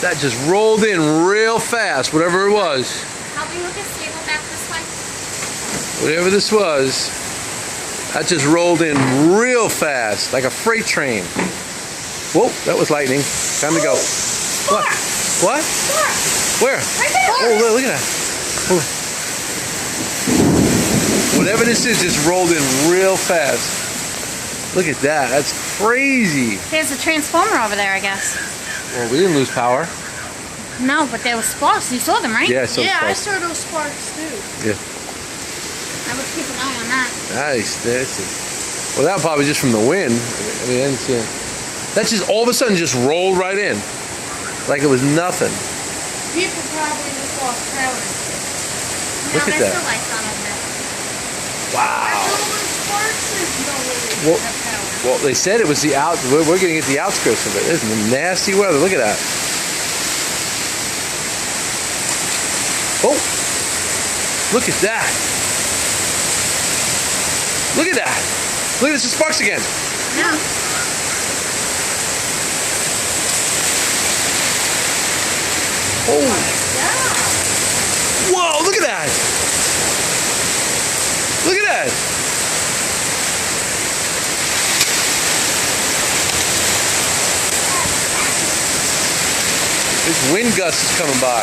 That just rolled in real fast, whatever it was. Help me with this table back this way. Whatever this was, that just rolled in real fast, like a freight train. Whoa, that was lightning. Time to go. What? What? Where? Right there. Oh, look at that. Oh. Whatever this is just rolled in real fast. Look at that. That's crazy. There's a transformer over there, I guess. Well, we didn't lose power. No, but there was sparks. You saw them, right? Yeah, I saw Yeah, I sparks. saw those sparks too. Yeah. I would keep an eye on that. Nice. Well, that probably just from the wind. I mean, I didn't see it. That just all of a sudden just rolled right in, like it was nothing. People probably just lost power. No, Look at there's that. still lights on over there. Wow. All those sparks, there's no way they Well- have power. Well, they said it was the out. We're getting at the outskirts of it. This is nasty weather. Look at that. Oh, look at that. Look at that. Look at this. It sparks again. No. Oh, Yeah. whoa, look at that. Look at that. This wind gust is coming by.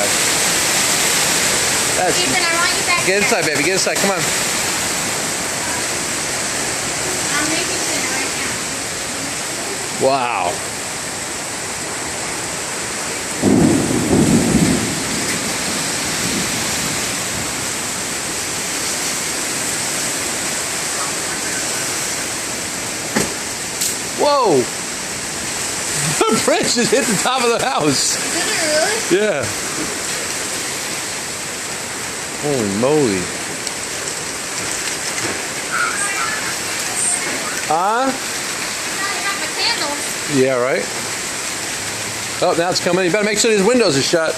That's, Ethan, I want you back get here. inside, baby. Get inside. Come on. I'm making dinner right now. Wow. Whoa. The branch just hit the top of the house. Did it really? Yeah. Holy moly. Huh? Now you got my candles. Yeah, right. Oh, now it's coming. You better make sure these windows are shut.